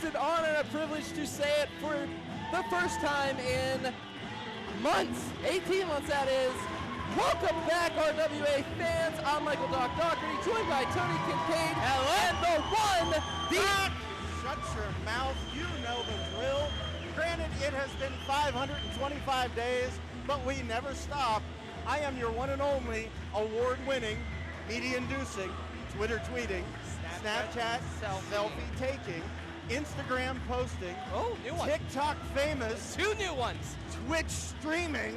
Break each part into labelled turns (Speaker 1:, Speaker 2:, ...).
Speaker 1: is an honor and a privilege to say it for the first time in months, 18 months that is. Welcome back, RWA fans. I'm Michael Doc Doherty, joined by Tony Kincaid. Hello. And the one, the...
Speaker 2: Shut your mouth, you know the drill. Granted, it has been 525 days, but we never stop. I am your one and only award-winning, media-inducing, Twitter tweeting, Snapchat selfie taking, Instagram posting,
Speaker 1: new one.
Speaker 2: TikTok famous,
Speaker 1: 2 new ones.
Speaker 2: Twitch streaming,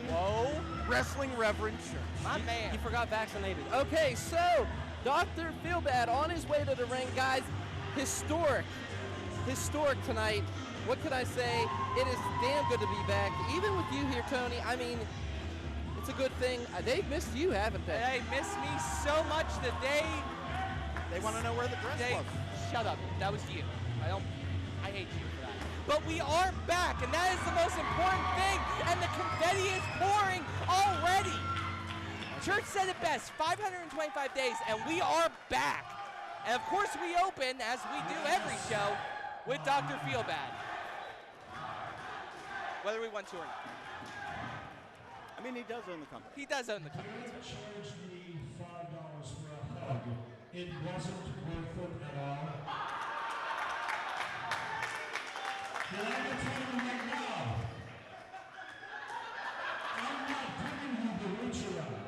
Speaker 2: Wrestling Reverend Church.
Speaker 1: My man. He forgot vaccinated. Okay, so Dr. Feelbad on his way to the ring, guys. Historic tonight. What can I say? It is damn good to be back. Even with you here, Tony, I mean, it's a good thing. They've missed you, haven't they?
Speaker 3: They missed me so much that
Speaker 2: They want to know where the dress was.
Speaker 3: Shut up. That was you. I hate you for that. But we are back, and that is the most important thing, and the confetti is pouring already. Church said it best, 525 days, and we are back. And of course we open, as we do every show, with Dr. Feelbad. Whether we want to or not.
Speaker 2: I mean, he does own the company.
Speaker 3: He does own the company.
Speaker 4: They charged me $5 for a hug. It wasn't worth it at all. Did I tell you right now? I'm not giving you the reach around.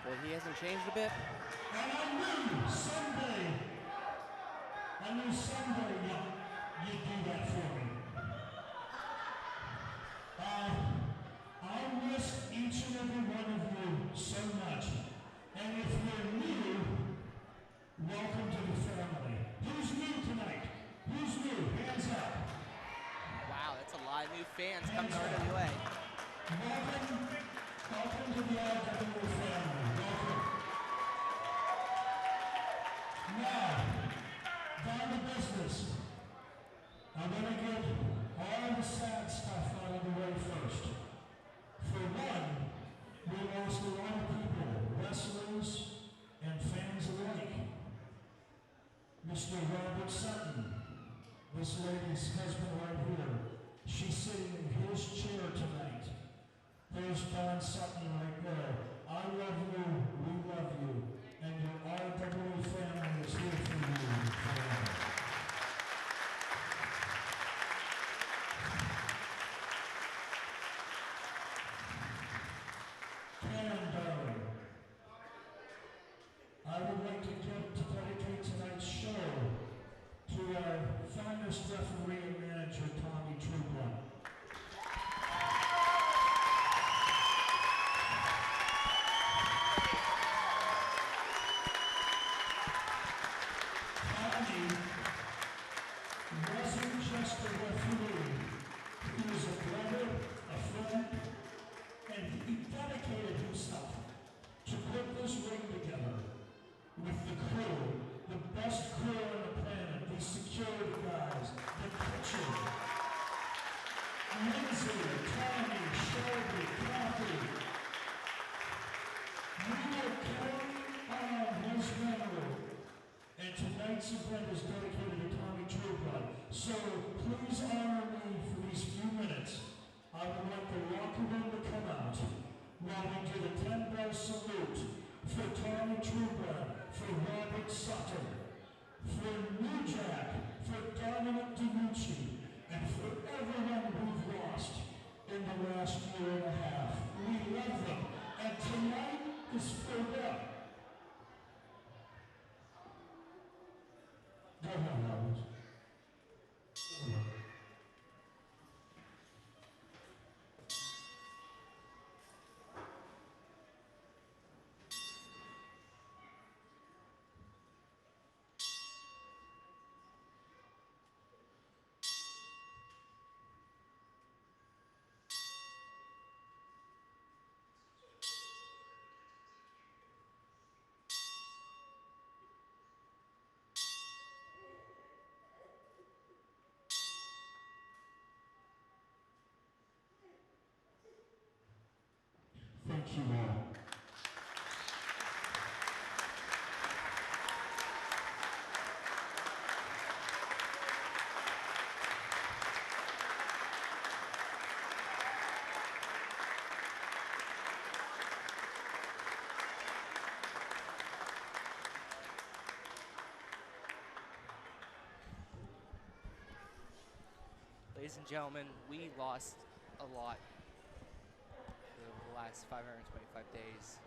Speaker 1: Well, he hasn't changed a bit.
Speaker 4: And I knew someday you'd do that for me. I miss each and every one of you so much. And if you're new, welcome to the family. Who's new tonight? Who's new? Hands up.
Speaker 3: Wow, that's a lot of new fans coming to RWA.
Speaker 4: Welcome to the RWA family. Welcome. Now, down to business. I'm going to get all the sad stuff out of the way first. For one, we lost a lot of people, wrestlers and fans alike. Mr. Robert Sutton, this lady's husband right here, she's sitting in his chair tonight. There's Don Sutton right there. I love you, we love you, and your RWA family is here for you forever. Karen, darling, I would like to dedicate tonight's show to our finest referee and manager, Tommy Trueblood. Tommy wasn't just a referee, he was a brother, a friend, and he dedicated himself to put this ring together with the crew, the best crew on the planet, the security guys, the kitchen, Lindsay, Tommy, Shelby, Kathy. We are carrying on his memory, and tonight's event is dedicated to Tommy Trueblood. So please honor me for these few minutes. I would like the locker room to come out while we do the 10-bell salute for Tommy Trueblood, for Robert Sutton, for New Jack, for Dominic DiNucci, and for everyone we've lost in the last year and a half. We love them, and tonight is for them. Go ahead, Robert.
Speaker 3: Ladies and gentlemen, we lost a lot the last 525 days.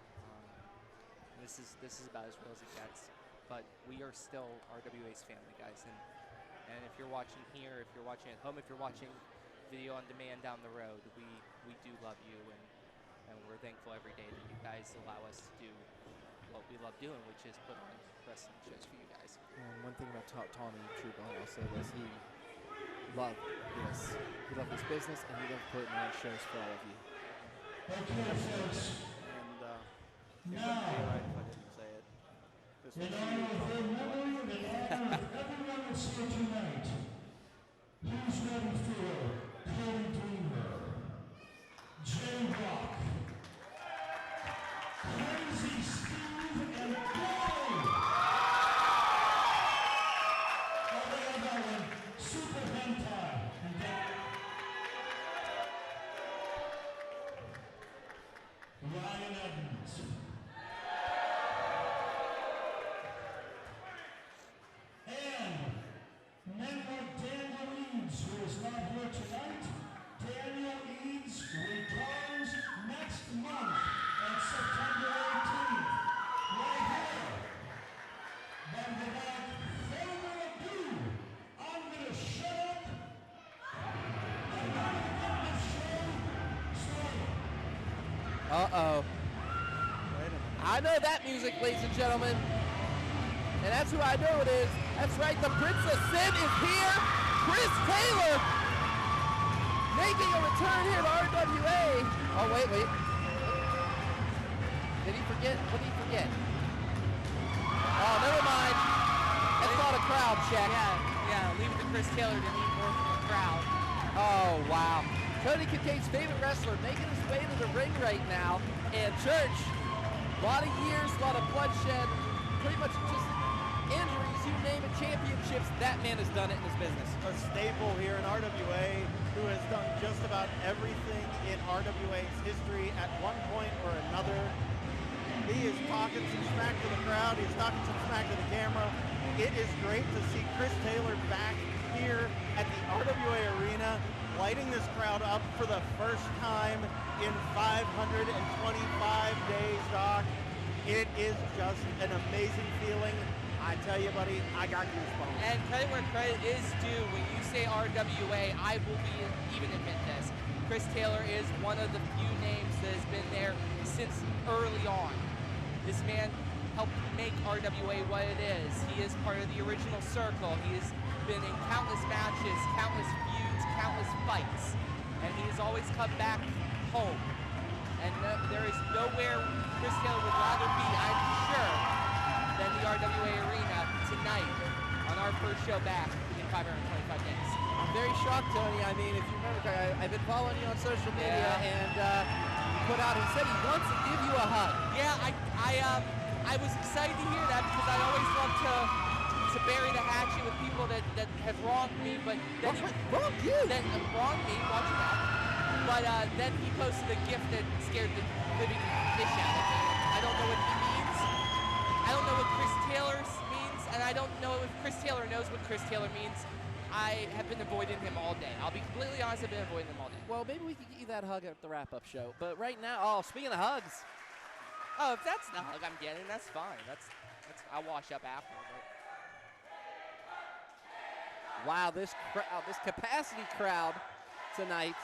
Speaker 3: This is about as real as it gets. But we are still RWA's family, guys. And if you're watching here, if you're watching at home, if you're watching video on demand down the road, we do love you, and we're thankful every day that you guys allow us to do what we love doing, which is put on wrestling shows for you guys.
Speaker 1: And one thing about Tommy Truebell also is he loved this. He loved this business, and he loved putting on shows for all of you.
Speaker 4: Okay, folks.
Speaker 2: And it
Speaker 4: Now,
Speaker 2: wouldn't be right if I didn't say it. This
Speaker 4: in
Speaker 2: was
Speaker 4: honor
Speaker 2: huge.
Speaker 4: of her memory and in honor of everyone that's here tonight, who's ready for Cody Dreamer, J-Rock, Crazy Steve, and Go! Oh, they have that one, Super Hentai, and that. Ryan Evans. And men like Daniel Eads, who is not here tonight. Daniel Eads returns next month on September 18th. Right here. But without further ado, I'm going to shut up. I'm going to get this show started.
Speaker 1: Uh-oh.
Speaker 2: Wait a minute.
Speaker 1: I know that music, ladies and gentlemen. And that's who I know it is. That's right, the Prince of Sin is here. Chris Taylor making a return here to RWA. Oh, wait. Did he forget? What did he forget? Oh, never mind. That's not a crowd check.
Speaker 3: Yeah, leave it to Chris Taylor to need more from the crowd.
Speaker 1: Oh, wow. Tony Kincaid's favorite wrestler making his way to the ring right now. And Church, a lot of years, a lot of bloodshed, pretty much just injuries, you name it, championships. That man has done it in his business.
Speaker 2: A staple here in RWA who has done just about everything in RWA's history at one point or another. He is talking some smack to the crowd. He's talking some smack to the camera. It is great to see Chris Taylor back here at the RWA Arena, lighting this crowd up for the first time in 525 days, Doc. It is just an amazing feeling. I tell you, buddy, I got goosebumps.
Speaker 3: And credit where credit is due. When you say RWA, I will even admit this. Chris Taylor is one of the few names that has been there since early on. This man helped make RWA what it is. He is part of the original circle. He has been in countless matches, countless feuds, countless fights, and he has always come back home. And there is nowhere Chris Taylor would rather be, I'm sure, than the RWA Arena tonight on our first show back in 525 days.
Speaker 1: I'm very shocked, Tony. I mean, if you remember, I've been following you on social media, and you put out, he said he wants to give you a hug.
Speaker 3: Yeah, I was excited to hear that because I always love to bury the hatchet with people that have wronged me, but then
Speaker 1: Wronged you?
Speaker 3: Then wronged me, watch your mouth. But then he posted a gift that scared the living fish out of me. I don't know what he means. I don't know what Chris Taylor means, and I don't know if Chris Taylor knows what Chris Taylor means. I have been avoiding him all day. I'll be completely honest, I've been avoiding him all day.
Speaker 1: Well, maybe we could get you that hug at the wrap-up show. But right now, speaking of hugs,
Speaker 3: Oh, if that's the hug I'm getting, that's fine. That's I'll wash up after. But
Speaker 1: wow, this capacity crowd tonight.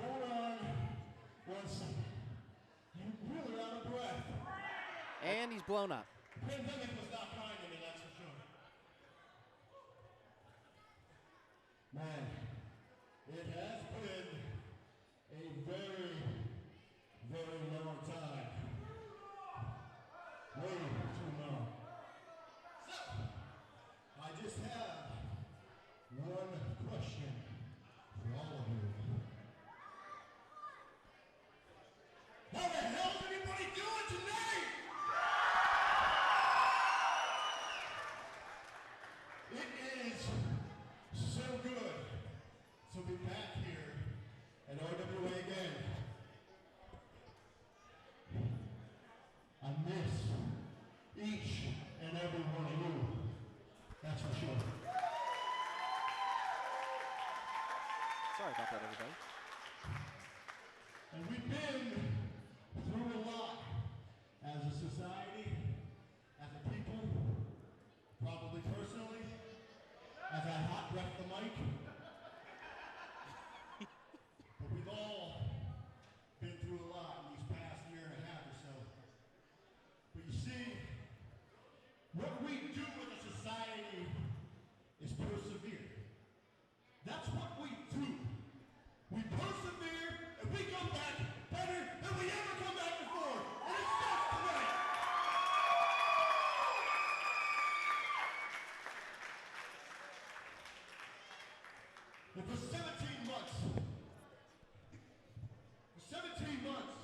Speaker 4: Hold on 1 second. You're really out of breath.
Speaker 1: And he's blown up.
Speaker 4: The pandemic was not kind to me, that's for sure. Man, it has been a very, very long time. Way too long. So, I just have one question for all of you. How the hell is everybody doing tonight? It is so good to be back here at RWA again.
Speaker 1: Sorry about that, everybody.
Speaker 4: And we've been through a lot as a society, as a people, probably personally, as I hot breath the mic. But we've all been through a lot in these past year and a half or so. But you see, what we do with a society is persevere. That's what we do. We persevere and we come back better than we ever come back before. And it starts tonight. And for 17 months,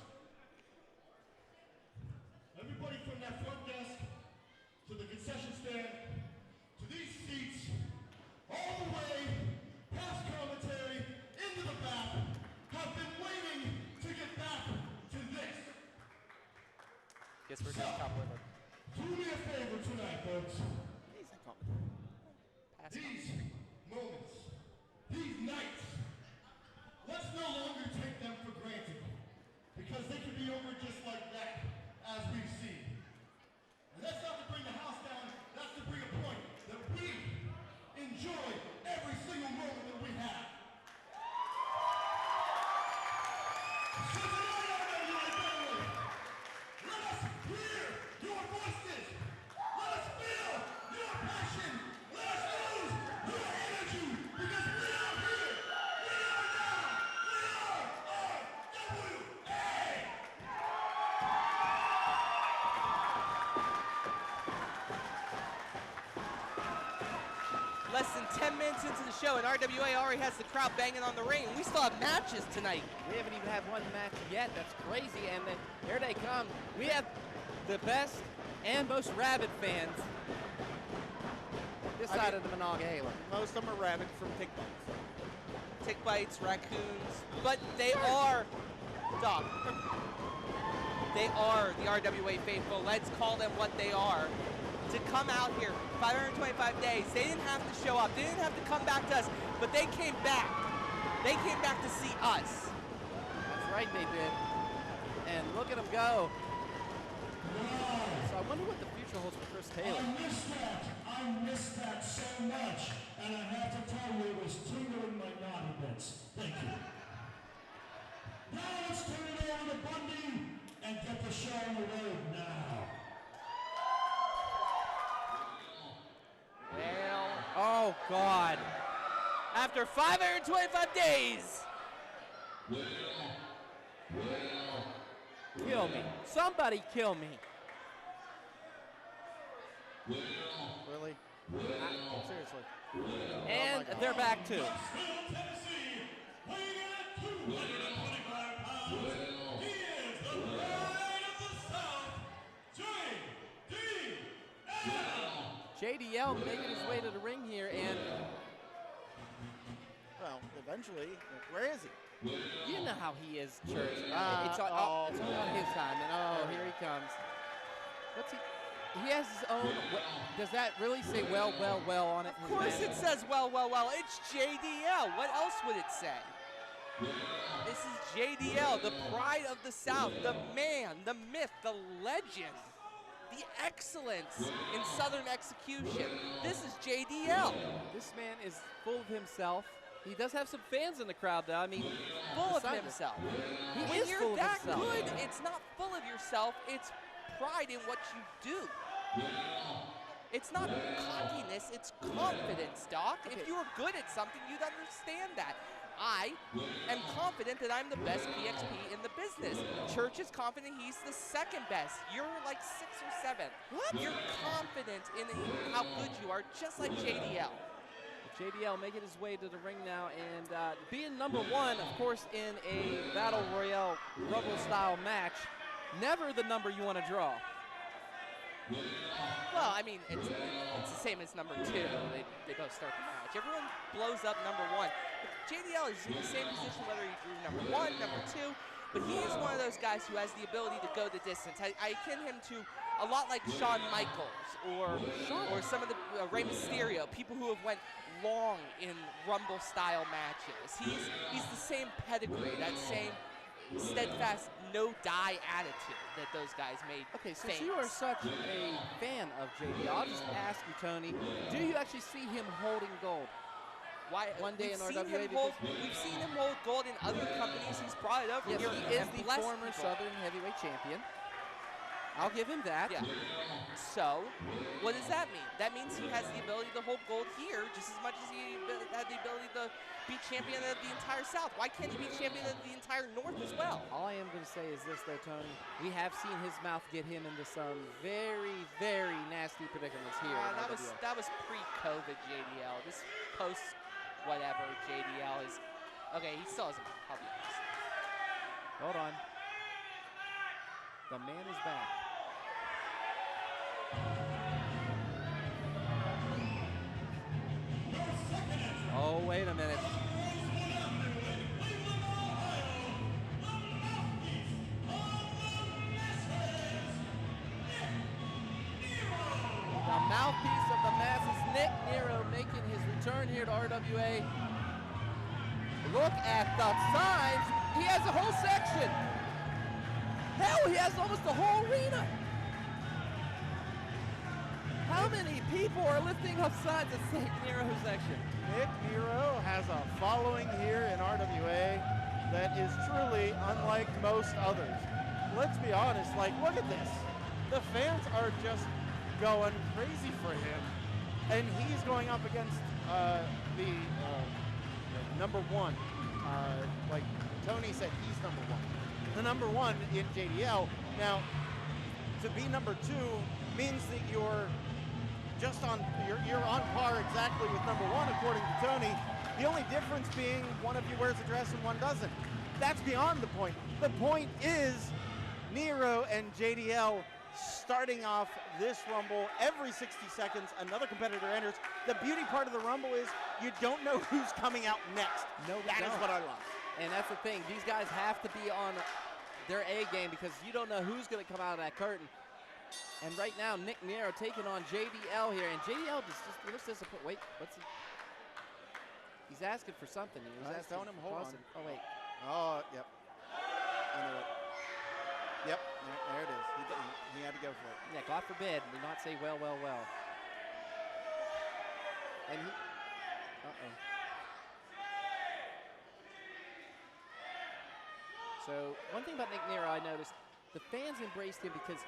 Speaker 4: everybody from that front desk to the concession stand to these seats, all the way past commentary into the back, have been waiting to get back to this.
Speaker 1: Guess we're going to top with it.
Speaker 4: Do me a favor tonight, folks.
Speaker 1: He's a commentary.
Speaker 4: These moments, these nights, let's no longer take them for granted, because they could be over just like that, as we've seen. And that's not to bring the house down, that's to bring a point that we enjoy every single moment that we have. So tonight, RWA family, let us hear your voices. Let us feel your passion. Let us lose your energy, because we are here. We are now. We are RWA.
Speaker 3: Less than 10 minutes into the show, and RWA already has the crowd banging on the ring. We still have matches tonight.
Speaker 1: We haven't even had one match yet. That's crazy. And then here they come. We have the best and most rabid fans this side of the Monongahela.
Speaker 2: Most of them are rabid from tick bites.
Speaker 3: Tick bites, raccoons, but they are, Doc, they are the RWA faithful. Let's call them what they are. To come out here, 525 days, they didn't have to show up. They didn't have to come back to us, but they came back. They came back to see us.
Speaker 1: That's right, they did. And look at them go. So I wonder what the future holds for Chris Taylor.
Speaker 4: I missed that so much, and I have to tell you, it was tingling my naughty bits. Thank you. Now let's turn it over to Bundy and get the show on the road now.
Speaker 1: Well, oh God.
Speaker 3: After 525 days.
Speaker 1: Kill me. Somebody kill me.
Speaker 2: Really? Seriously.
Speaker 1: And they're back too. JDL making his way to the ring here, and
Speaker 2: Well, eventually, where is he?
Speaker 1: you know how he is, Church. It's
Speaker 2: oh,
Speaker 1: only on his time, and here he comes. What's he? He has his own. Does that really say well on it?
Speaker 3: Of course it says well. It's JDL. What else would it say? This is JDL, the pride of the South, the man, the myth, the legend, the excellence in Southern execution. This is JDL.
Speaker 1: This man is full of himself. He does have some fans in the crowd, though. I mean,
Speaker 3: Full of
Speaker 1: besides it,
Speaker 3: himself.
Speaker 1: He
Speaker 3: When
Speaker 1: is
Speaker 3: you're
Speaker 1: full of
Speaker 3: that
Speaker 1: himself.
Speaker 3: good, it's not full of yourself, it's pride in what you do. It's not cockiness, it's confidence, Doc. If you were good at something, you'd understand that. I am confident that I'm the best PXP in the business. Church is confident he's the second best. You're like 6th or 7th. What? You're confident in how good you are, just like JDL.
Speaker 1: JDL making his way to the ring now, and being number one, of course, in a Battle Royale Rumble-style match, never the number you want to draw.
Speaker 3: Well, I mean, it's the same as number 2. They both start the match. Everyone blows up number 1. But JDL is in the same position whether he drew number 1, number 2. But he is one of those guys who has the ability to go the distance. I akin him to a lot like Shawn Michaels or some of the Rey Mysterio, people who have went long in Rumble-style matches. He's the same pedigree, that same steadfast, no-die attitude that those guys made
Speaker 1: Okay, since
Speaker 3: famous.
Speaker 1: you are such a fan of JD, I'll just ask you, Tony, do you actually see him holding gold? One day in RWA?
Speaker 3: We've seen him hold gold in other companies. He's brought it over
Speaker 1: Yes,
Speaker 3: here.
Speaker 1: he is
Speaker 3: and
Speaker 1: the
Speaker 3: blessed
Speaker 1: former
Speaker 3: people.
Speaker 1: Southern heavyweight champion. I'll give him that.
Speaker 3: Yeah. So, what does that mean? That means he has the ability to hold gold here just as much as he had the ability to be champion of the entire South. Why can't he be champion of the entire North as well?
Speaker 1: All I am going to say is this, though, Tony. We have seen his mouth get him into some very, very nasty predicaments here.
Speaker 3: That was pre-COVID JDL. This post-whatever JDL is... Okay, he still hasn't, I'll be honest.
Speaker 1: Hold on. The man is back. Oh, wait a minute. The mouthpiece of the masses, Nick Nero, making his return here to RWA. Look at the signs. He has a whole section. Hell, he has almost the whole arena. How many people are lifting up signs at St. Nero section?
Speaker 2: Nick Nero has a following here in RWA that is truly unlike most others. Let's be honest, like, look at this. The fans are just going crazy for him. And he's going up against the number one. Like Tony said, he's number one. The number one in JDL. Now, to be number two means that you're on par exactly with number one, according to Tony. The only difference being one of you wears a dress and one doesn't. That's beyond the point. The point is Nero and JDL starting off this Rumble every 60 seconds. Another competitor enters. The beauty part of the Rumble is you don't know who's coming out next.
Speaker 1: No,
Speaker 2: that is what I love.
Speaker 1: And that's the thing. These guys have to be on their A game because you don't know who's going to come out of that curtain. And right now, Nick Nero taking on JDL here, and JDL just looks disappointed. Wait, what's he? He's asking for something. He was asking
Speaker 2: telling him, hold on.
Speaker 1: Oh, wait.
Speaker 2: Oh, yep. I knew it. Yep, there it is. He had to go for it.
Speaker 1: Yeah, God forbid we not say well, well, well. And he, So one thing about Nick Nero I noticed, the fans embraced him because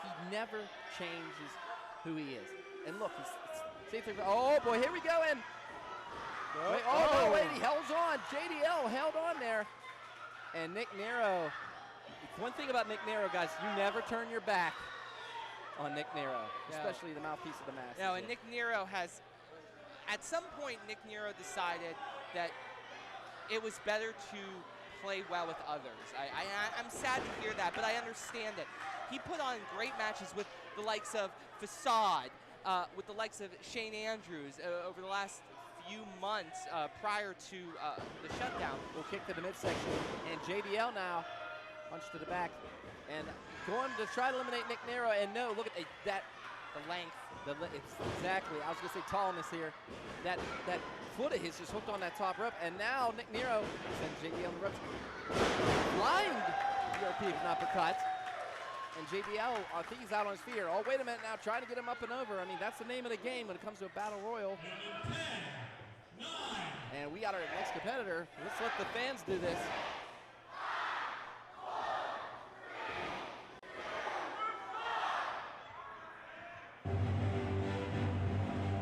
Speaker 1: he never changes who he is. And look, oh boy, here we go, and wait, no, wait, he held on. JDL held on there. And Nick Nero, one thing about Nick Nero, guys, you never turn your back on Nick Nero, especially the mouthpiece of the masses.
Speaker 3: No, and Nick Nero has, at some point, Nick Nero decided that it was better to play well with others. I'm sad to hear that, but I understand it. He put on great matches with the likes of Facade, with the likes of Shane Andrews over the last few months prior to the shutdown.
Speaker 1: We'll kick to the midsection, and JDL now punch to the back, and going to try to eliminate Nick Nero, and no, look at that, the length, it's exactly, I was going to say tallness here, that foot of his just hooked on that top rope, and now Nick Nero sends JDL on the ropes. Flying European uppercut, and JDL, I think he's out on his feet here. Oh, wait a minute now, trying to get him up and over. I mean, that's the name of the game when it comes to a battle royal. And we got our next competitor. Let's let the fans do this.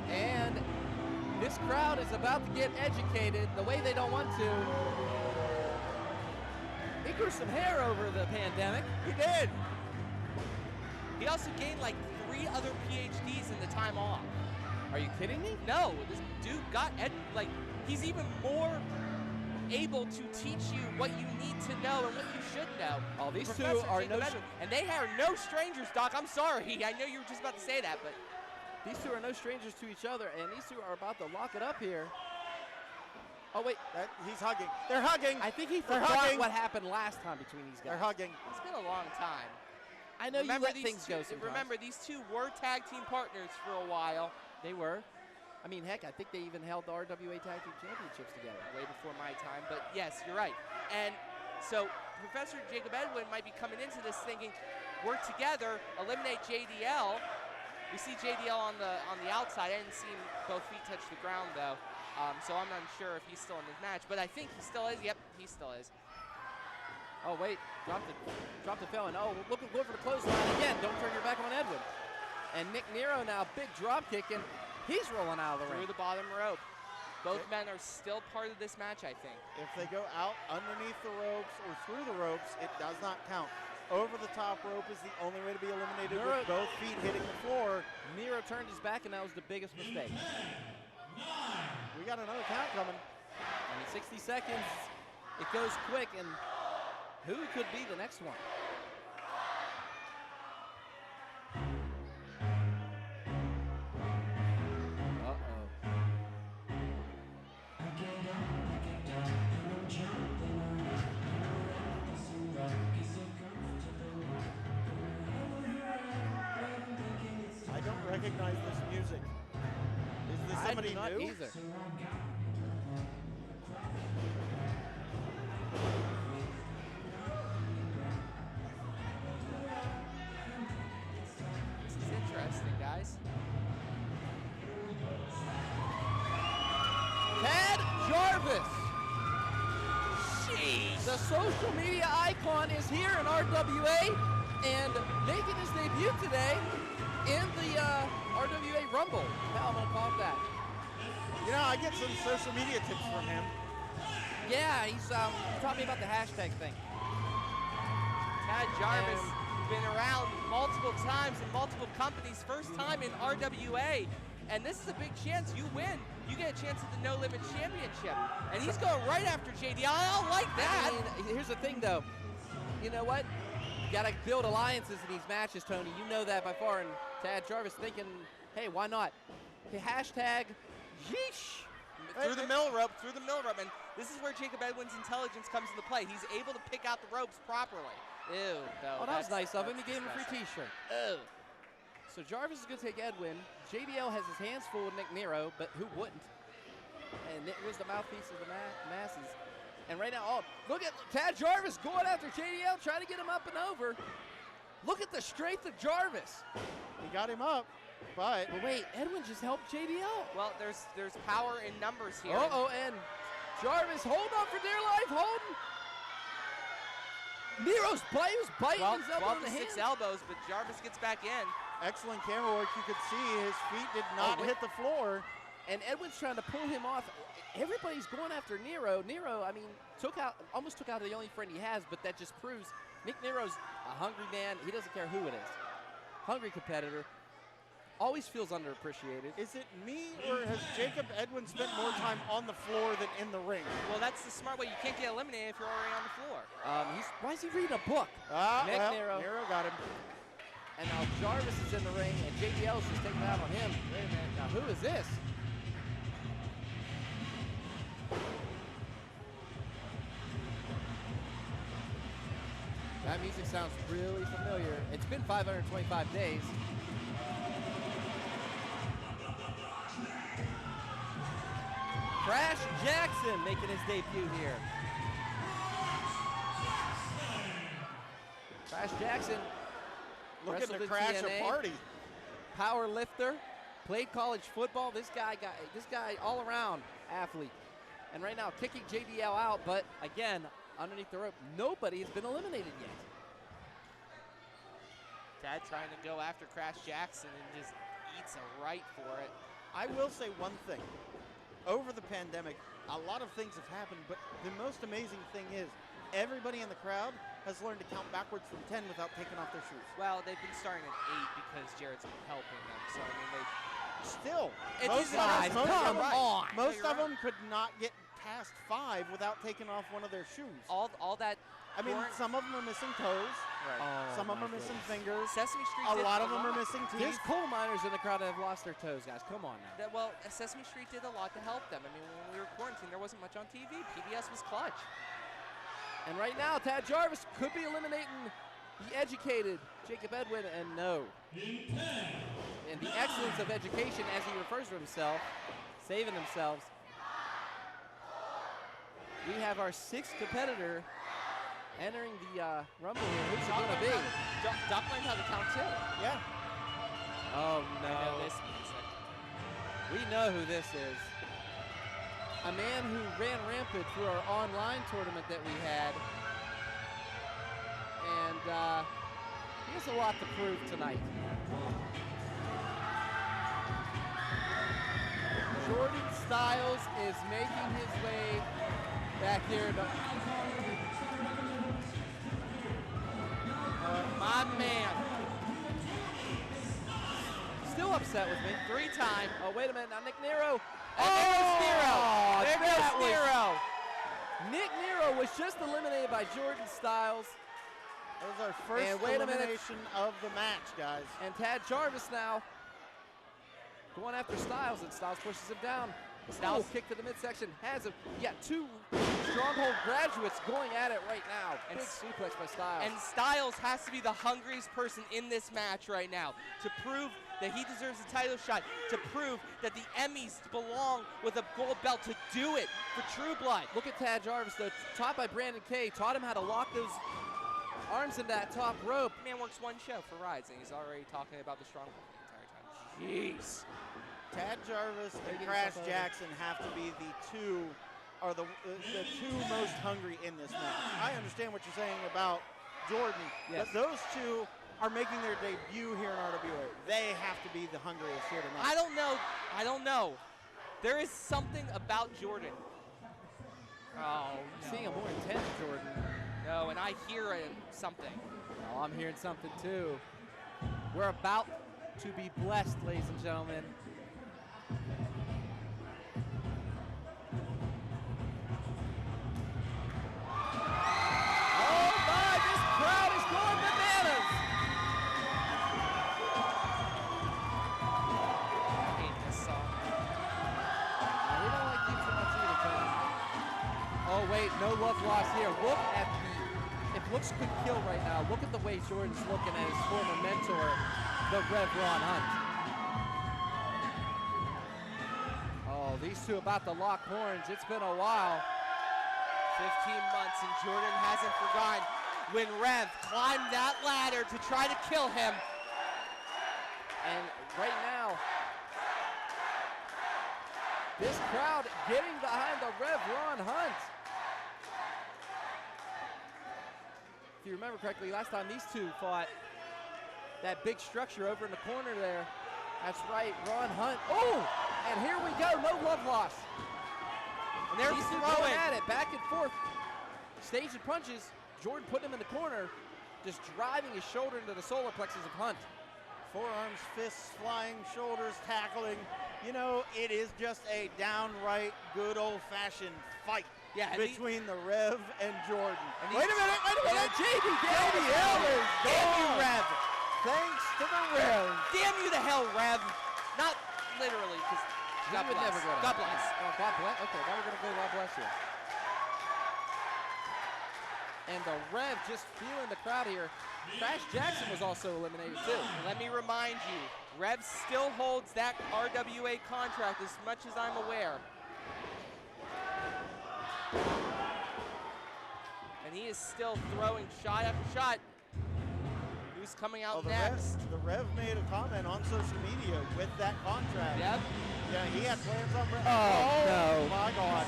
Speaker 1: And this crowd is about to get educated the way they don't want to. He grew some hair over the pandemic.
Speaker 2: He did.
Speaker 3: He also gained like 3 other PhDs in the time off.
Speaker 1: Are you kidding me?
Speaker 3: No, this dude got, he's even more able to teach you what you need to know and what you should know.
Speaker 1: Oh, these two
Speaker 3: Professor
Speaker 1: are
Speaker 3: Jacob Edwards. And they are no strangers, Doc. I'm sorry. I know you were just about to say that, but.
Speaker 1: These two are no strangers to each other, and these two are about to lock it up here. Oh, wait.
Speaker 2: He's hugging. They're hugging.
Speaker 1: I think he forgot what happened last time between these guys.
Speaker 2: They're hugging.
Speaker 3: It's been a long time.
Speaker 1: I know you let things go sometimes.
Speaker 3: Remember, these two were tag team partners for a while.
Speaker 1: They were. I mean, heck, I think they even held the RWA Tag Team Championships together.
Speaker 3: Way before my time, but yes, you're right. And so Professor Jacob Edwin might be coming into this thinking, work together, eliminate JDL. We see JDL on the outside. I didn't see him both feet touch the ground though, so I'm not sure if he's still in this match. But I think he still is. Yep, he still is.
Speaker 1: Oh wait, dropped the felon. Oh, looking good for the clothesline again. Don't turn your back on Edwin. And Nick Nero now, big drop kick, and he's rolling out of the ring.
Speaker 3: Through the bottom rope. Both men are still part of this match, I think.
Speaker 2: If they go out underneath the ropes or through the ropes, it does not count. Over the top rope is the only way to be eliminated with both feet hitting the floor.
Speaker 1: Nero turned his back, and that was the biggest mistake.
Speaker 2: We got another count coming.
Speaker 1: And in 60 seconds, it goes quick, and who could be the next one?
Speaker 2: I don't recognize this music. Is this somebody
Speaker 1: I do not
Speaker 2: new?
Speaker 1: either.
Speaker 3: This is interesting, guys.
Speaker 1: Tad Jarvis,
Speaker 3: Jeez.
Speaker 1: the social media icon, is here in RWA and making his debut today in the RWA Rumble. Hell, I'm going to call it that.
Speaker 2: You know, I get some social media tips from him.
Speaker 1: Yeah, he taught me about the hashtag thing.
Speaker 3: Tad Jarvis been around multiple times in multiple companies. First time in RWA. And this is a big chance. You win, you get a chance at the No Limit Championship. And he's going right after JD. I don't like that.
Speaker 1: I mean, here's the thing, though. You know what? You got to build alliances in these matches, Tony. You know that by far. And Tad Jarvis thinking, hey, why not? Okay, hashtag yeesh.
Speaker 3: Through the middle rope, and this is where Jacob Edwin's intelligence comes into play. He's able to pick out the ropes properly. Ew, though.
Speaker 1: Oh, that was nice of him. He gave him a free
Speaker 3: disgusting.
Speaker 1: T-shirt. So Jarvis is going to take Edwin. JBL has his hands full with Nick Nero, but who wouldn't? And Nick was the mouthpiece of the masses. And right now, oh, look at Tad Jarvis going after JDL, trying to get him up and over. Look at the strength of Jarvis.
Speaker 2: He got him up, but
Speaker 1: Well, wait, Edwin just helped JDL.
Speaker 3: Well, there's power in numbers here.
Speaker 1: Uh-oh, and Jarvis holding on for dear life, holding. Nero's biting his elbow in the hand.
Speaker 3: 6 elbows, but Jarvis gets back in.
Speaker 2: excellent camera work. You could see his feet did not hit the floor.
Speaker 1: And Edwin's trying to pull him off. Everybody's going after Nero. Nero, I mean, almost took out the only friend he has, but that just proves Nick Nero's a hungry man. He doesn't care who it is. Hungry competitor. Always feels underappreciated.
Speaker 2: Is it me, or has Jacob Edwin spent more time on the floor than in the ring?
Speaker 3: Well, that's the smart way. You can't get eliminated if you're already on the floor.
Speaker 1: Why is he reading a book? Nick Nero.
Speaker 2: Nero got him.
Speaker 1: And now Jarvis is in the ring, and JBL is just taking it out on him. Wait a minute, now who is this? That music sounds really familiar. It's been 525 days. Crash Jackson making his debut here. Crash Jackson,
Speaker 2: Looking
Speaker 1: wrestled
Speaker 2: to
Speaker 1: in
Speaker 2: crash
Speaker 1: TNA,
Speaker 2: a party.
Speaker 1: power lifter, played college football. This guy all around athlete. And right now kicking JBL out, but again, underneath the rope, nobody has been eliminated yet.
Speaker 3: Tad trying to go after Crash Jackson and just eats a right for it.
Speaker 2: I will say one thing. Over the pandemic, a lot of things have happened, but the most amazing thing is everybody in the crowd has learned to count backwards from 10 without taking off their shoes.
Speaker 3: Well, they've been starting at 8 because Jarrett's been helping them. So, I mean, they...
Speaker 2: Still,
Speaker 3: It's
Speaker 2: most
Speaker 3: easy.
Speaker 2: of
Speaker 3: Guys,
Speaker 2: them,
Speaker 1: come on.
Speaker 2: most
Speaker 3: No,
Speaker 2: of
Speaker 3: you're
Speaker 2: them could not get past 5 without taking off one of their shoes.
Speaker 3: All that...
Speaker 2: I mean, some of them are missing toes.
Speaker 3: Right.
Speaker 2: Some of them are missing fingers.
Speaker 3: Sesame Street
Speaker 2: A
Speaker 3: did
Speaker 2: lot of them are missing
Speaker 1: There's
Speaker 2: teeth.
Speaker 1: coal miners in the crowd that have lost their toes, guys. Come on now.
Speaker 3: Well, Sesame Street did a lot to help them. I mean, when we were quarantined, there wasn't much on TV. PBS was clutch.
Speaker 1: And right now, Tad Jarvis could be eliminating He educated Jacob Edwin, and no. And the excellence of education, as he refers to himself, saving themselves. We have our 6th competitor entering the Rumble here. Who's it going to be?
Speaker 3: Doc learned how to count too.
Speaker 2: Yeah.
Speaker 1: Oh,
Speaker 3: I know
Speaker 1: no.
Speaker 3: this means it.
Speaker 1: We know who this is. A man who ran rampant through our online tournament that we had. And he has a lot to prove tonight. Jordan Styles is making his way back here.
Speaker 3: My man.
Speaker 1: Still upset with me.
Speaker 3: 3-time.
Speaker 1: Oh, wait a minute. Now, Nick Nero.
Speaker 3: And there goes Nero. There goes Nero.
Speaker 1: Nick Nero was just eliminated by Jordan Styles.
Speaker 2: That was our first
Speaker 1: And wait a minute.
Speaker 2: elimination of the match, guys.
Speaker 1: And Tad Jarvis now going after Styles, and Styles pushes him down. Styles kick to the midsection, has him. You got 2 Stronghold graduates going at it right now.
Speaker 3: And
Speaker 1: Big suplex by Styles.
Speaker 3: And Styles has to be the hungriest person in this match right now to prove that he deserves a title shot, to prove that the Emmys belong with a gold belt, to do it for True Blood.
Speaker 1: Look at Tad Jarvis, though, taught by Brandon Kay, taught him how to lock those arms in that top rope.
Speaker 3: Man works one show for Rides, and he's already talking about the Stronghold the entire time.
Speaker 1: Jeez.
Speaker 2: Tad Jarvis and
Speaker 1: Taking
Speaker 2: Crash
Speaker 1: himself over.
Speaker 2: Jackson have to be the two most hungry in this match. I understand what you're saying about Jordan,
Speaker 1: Yes.
Speaker 2: but those two are making their debut here in RWA. They have to be the hungriest here tonight.
Speaker 3: I don't know. There is something about Jordan. Oh, no.
Speaker 1: Seeing a more intense Jordan.
Speaker 3: No, and I hear something.
Speaker 1: Oh, I'm hearing something too. We're about to be blessed, ladies and gentlemen. Oh my, this crowd is going bananas.
Speaker 3: I hate this song.
Speaker 1: We don't like you too much either, Tony. Oh wait, no love lost here. Look at if looks could kill right now, look at the way Jordan's looking at his former mentor, the Rev Ron Hunt. Oh, these two about to lock horns. It's been a while.
Speaker 3: 15 months, and Jordan hasn't forgotten when Rev climbed that ladder to try to kill him.
Speaker 1: And right now, this crowd getting behind the Rev Ron Hunt. If you remember correctly, last time these two fought, that big structure over in the corner there. That's right, Ron Hunt. Oh, and here we go, no love lost.
Speaker 3: And they're
Speaker 1: These two
Speaker 3: throwing.
Speaker 1: going at it, back and forth. Staging punches. Jordan put him in the corner, just driving his shoulder into the solar plexus of Hunt.
Speaker 2: Forearms, fists, flying, shoulders, tackling. You know, it is just a downright good old-fashioned fight between the Rev and Jordan.
Speaker 1: Wait a minute, JBL is
Speaker 3: Damn you,
Speaker 1: gone.
Speaker 3: Rev.
Speaker 1: Thanks to the Rev.
Speaker 3: Damn you to hell, Rev. Not literally, because God
Speaker 1: would
Speaker 3: bless.
Speaker 1: never go down.
Speaker 3: God bless.
Speaker 1: Oh, God bless. Okay, now we're going to go God bless you. And the Rev just feeling the crowd here. Crash Jackson was also eliminated too.
Speaker 3: Let me remind you, Rev still holds that RWA contract as much as I'm aware. And he is still throwing shot after shot. Who's coming out next?
Speaker 2: The Rev made a comment on social media with that contract.
Speaker 3: Yep.
Speaker 2: Yeah, he had plans on Rev.
Speaker 1: Oh, no.
Speaker 2: My God.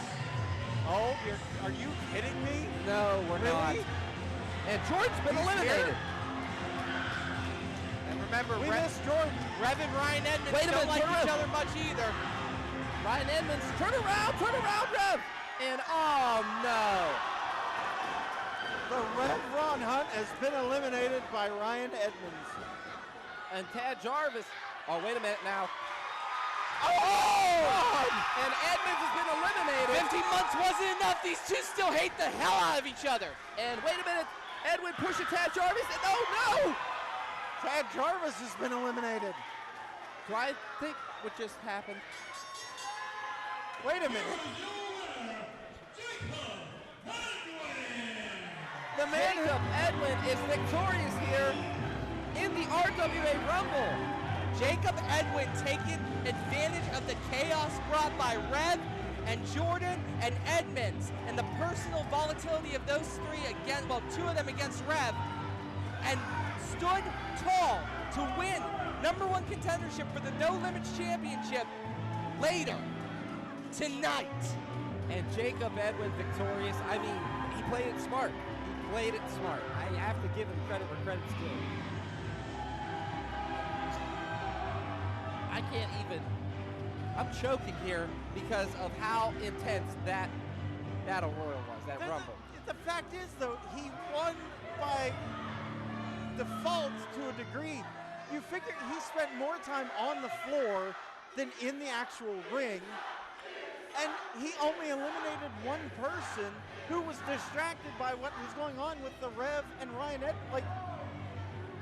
Speaker 2: Oh, are you kidding me?
Speaker 1: No, we're not.
Speaker 2: Really?
Speaker 1: And Jordan's been
Speaker 2: He's
Speaker 1: eliminated.
Speaker 2: here?
Speaker 3: And remember,
Speaker 2: We
Speaker 3: Rev,
Speaker 2: missed Jordan.
Speaker 3: Rev and Ryan Edmonds
Speaker 1: Wait a
Speaker 3: don't
Speaker 1: minute,
Speaker 3: like
Speaker 1: turn
Speaker 3: each
Speaker 1: around.
Speaker 3: other much either.
Speaker 1: Ryan Edmonds, turn around, Rev. And oh no.
Speaker 2: The Rev Ron Hunt has been eliminated by Ryan Edmonds.
Speaker 1: And Tad Jarvis. Oh, wait a minute now. Oh! And Edmonds has been eliminated.
Speaker 3: 15 months wasn't enough. These two still hate the hell out of each other.
Speaker 1: And wait a minute. Edwin pushing Tad Jarvis. And oh no!
Speaker 2: Tad Jarvis has been eliminated.
Speaker 1: Do I think what just happened?
Speaker 2: Wait a minute. The man
Speaker 1: Jacob Edwin is victorious here in the RWA Rumble.
Speaker 3: Jacob Edwin taking advantage of the chaos brought by Rev and Jordan and Edmonds and the personal volatility of those three against, well, two of them against Rev, and stood tall to win #1 contendership for the No Limits Championship later tonight.
Speaker 1: And Jacob Edwin victorious. I mean, he played it smart. He played it smart. I have to give him credit where credit's due. I can't even, I'm choking here because of how intense that Battle Royal was, that Rumble.
Speaker 2: The fact is, though, he won by default to a degree. You figure he spent more time on the floor than in the actual ring, and he only eliminated one person who was distracted by what was going on with the Rev and Ryan Like,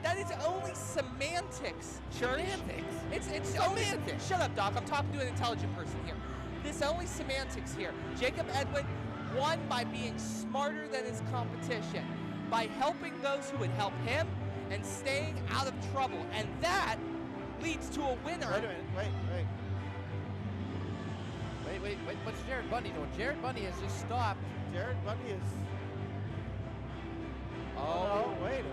Speaker 3: that is only semantics, Church.
Speaker 1: Semantics?
Speaker 3: It's
Speaker 1: Semantics.
Speaker 3: only, shut up, Doc. I'm talking to an intelligent person here. This only semantics here. Jacob Edwin won by being smarter than his competition, by helping those who would help him and staying out of trouble. And that leads to a winner.
Speaker 2: wait a minute, wait.
Speaker 1: Wait, what's Jared Bundy doing? Jared Bundy has just stopped.
Speaker 2: Jared Bundy is.
Speaker 1: Oh,
Speaker 2: wait.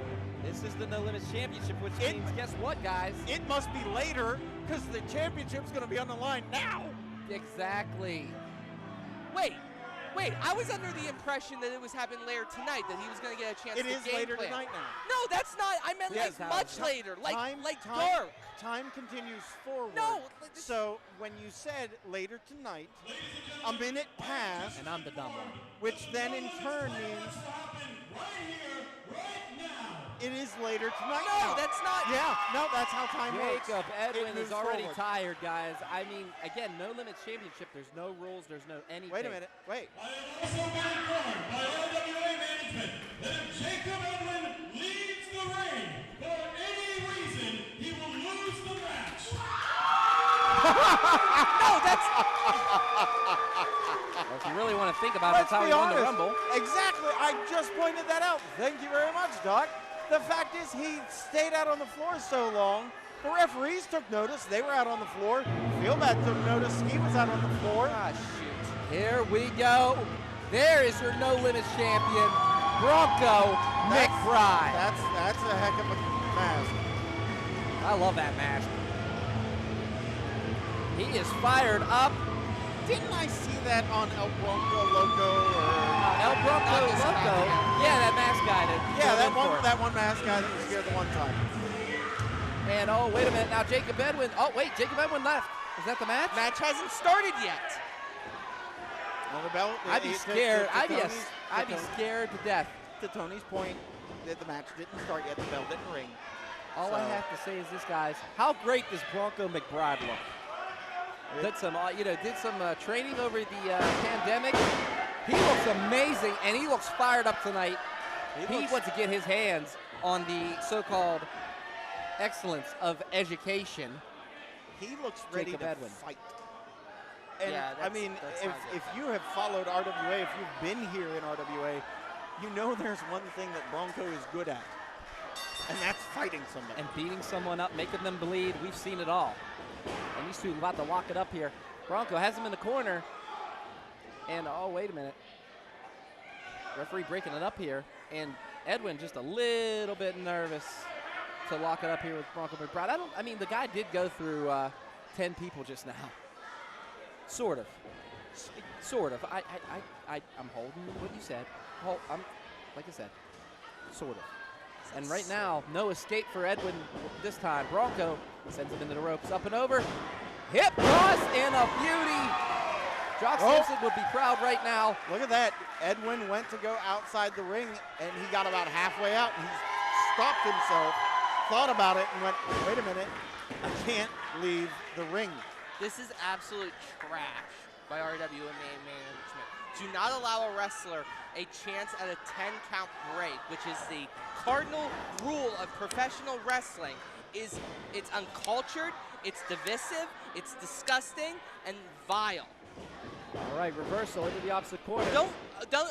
Speaker 1: this is the No Limits Championship, which
Speaker 2: It-
Speaker 1: means, guess what, guys?
Speaker 2: It must be later because the championship's going to be on the line now.
Speaker 1: Exactly.
Speaker 3: Wait, I was under the impression that it was happening later tonight, that he was going to get a chance
Speaker 2: It
Speaker 3: to
Speaker 2: is
Speaker 3: game
Speaker 2: later
Speaker 3: plan.
Speaker 2: tonight now.
Speaker 3: No, that's not. I meant
Speaker 1: Yes,
Speaker 3: like
Speaker 1: how-
Speaker 3: much later, like
Speaker 2: Time-
Speaker 3: dark.
Speaker 2: Time continues forward.
Speaker 3: No, like this-
Speaker 2: So when you said later tonight, a minute passed,
Speaker 1: And I'm the dumb one.
Speaker 2: which then in turn means it is later tonight.
Speaker 3: No,
Speaker 2: now.
Speaker 3: that's not.
Speaker 2: Yeah, no, that's how time works.
Speaker 1: Jacob Edwin
Speaker 2: It
Speaker 1: is
Speaker 2: moves
Speaker 1: already
Speaker 2: forward.
Speaker 1: tired, guys. I mean, again, No Limits Championship. There's no rules. There's no anything.
Speaker 2: Wait a minute. Wait.
Speaker 4: I have also been informed by RWA management that if Jacob Edwin leaves the ring for any reason, he will lose the match.
Speaker 3: No, that's.
Speaker 1: Well, if you really want to think about it,
Speaker 2: Let's
Speaker 1: that's how
Speaker 2: be
Speaker 1: he won the
Speaker 2: honest.
Speaker 1: Rumble.
Speaker 2: Exactly. I just pointed that out. Thank you very much, Doc. The fact is, he stayed out on the floor so long. The referees took notice. They were out on the floor. Feelbad took notice. He was out on the floor.
Speaker 3: Ah, shoot.
Speaker 1: Here we go. There is your No Limits champion, Bronco McBride.
Speaker 2: That's a heck of a mask.
Speaker 1: I love that match. He is fired up.
Speaker 2: Didn't I see that on El Bronco Loco or?
Speaker 1: El Bronco
Speaker 3: Not this
Speaker 1: Loco.
Speaker 3: guy here.
Speaker 1: Yeah, that mask guy did.
Speaker 2: Yeah,
Speaker 1: filled in for it.
Speaker 2: that one mask guy that was here the one time.
Speaker 1: And oh, wait a minute. Now Jacob Edwin. Oh, wait. Jacob Edwin left. Is that the match?
Speaker 3: Match hasn't started yet.
Speaker 2: On the belt.
Speaker 1: I'd be scared. I'd be scared to death.
Speaker 2: To Tony's point, that the match didn't start yet. The bell didn't ring.
Speaker 1: All I
Speaker 2: So-
Speaker 1: have to say is this, guys. How great does Bronco McBride look? Did some, training over the pandemic. He looks amazing, and he looks fired up tonight. He wants to get his hands on the so-called excellence of education.
Speaker 2: He looks ready
Speaker 1: Jacob
Speaker 2: to
Speaker 1: Edwin.
Speaker 2: fight. And
Speaker 3: Yeah,
Speaker 2: I mean,
Speaker 3: that's
Speaker 2: if,
Speaker 3: not good.
Speaker 2: if you have followed RWA, if you've been here in RWA, you know there's one thing that Bronco is good at, and that's fighting somebody.
Speaker 1: And beating someone up, making them bleed. We've seen it all. And these two about to lock it up here. Bronco has him in the corner. And, oh, wait a minute. Referee breaking it up here. And Edwin just a little bit nervous to lock it up here with Bronco McBride. I mean, the guy did go through 10 people just now. Sort of. Sort of. I'm holding what you said. Like I said, sort of. And right now, no escape for Edwin this time. Bronco sends him into the ropes, up and over. Hip toss and a beauty. Jock Simpson would be proud right now.
Speaker 2: Look at that. Edwin went to go outside the ring, and he got about halfway out, and he stopped himself, thought about it, and went, wait a minute, I can't leave the ring.
Speaker 3: This is absolute trash by RWA management. Do not allow a wrestler a chance at a 10-count break, which is the cardinal rule of professional wrestling. It's uncultured, it's divisive, it's disgusting, and vile.
Speaker 1: All right, reversal into the opposite corner.
Speaker 3: Don't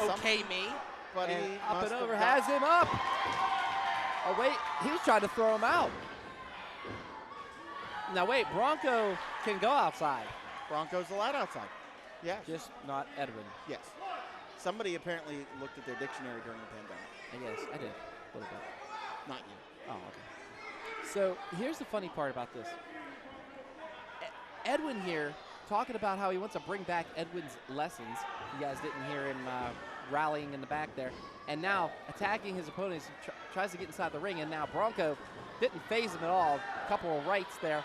Speaker 3: okay me.
Speaker 2: but
Speaker 1: and
Speaker 2: he
Speaker 1: up
Speaker 2: must
Speaker 1: and
Speaker 2: have
Speaker 1: over,
Speaker 2: got-
Speaker 1: has him up. Oh, wait, he was trying to throw him out. Now, wait, Bronco can go outside.
Speaker 2: Bronco's allowed outside. Yes.
Speaker 1: Just not Edwin.
Speaker 2: Yes. Somebody apparently looked at their dictionary during the pandemic.
Speaker 1: I guess I did a little bit.
Speaker 2: Not you.
Speaker 1: Oh, okay. So here's the funny part about this. Edwin here talking about how he wants to bring back Edwin's lessons. You guys didn't hear him rallying in the back there. And now attacking his opponents, tries to get inside the ring, and now Bronco didn't phase him at all. A couple of rights there.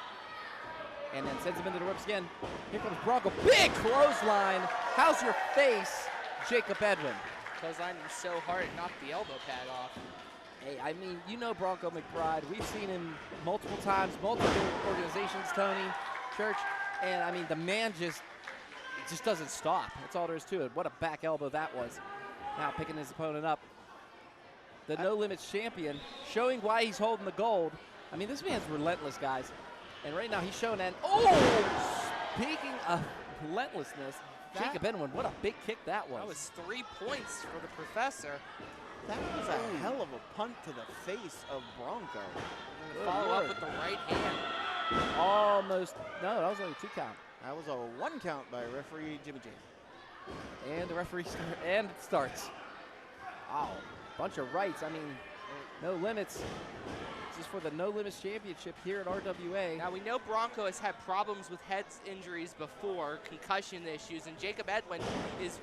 Speaker 1: And then sends him into the ropes again. Here comes Bronco. Big clothesline. How's your face, Jacob Edwin?
Speaker 3: Clothesline him so hard it knocked the elbow pad off.
Speaker 1: Hey, I mean, you know Bronco McBride. We've seen him multiple times, multiple organizations, Tony, Church. And, I mean, the man just doesn't stop. That's all there is to it. What a back elbow that was. Now picking his opponent up. The No Limits champion, showing why he's holding the gold. I mean, this man's relentless, guys. And right now he's showing that. Oh, speaking of relentlessness, Jacob Edwin, what a big kick that was.
Speaker 3: That was 3 points for the Professor.
Speaker 2: That was a hell of a punt to the face of Bronco.
Speaker 3: Follow up with the right hand.
Speaker 1: Almost. No, that was only a 2 count.
Speaker 2: That was a 1 count by referee Jimmy J.
Speaker 1: And the referee starts. Wow, bunch of rights. I mean, No Limits. This is for the No Limits Championship here at RWA.
Speaker 3: Now we know Bronco has had problems with head injuries before, concussion issues, and Jacob Edwin is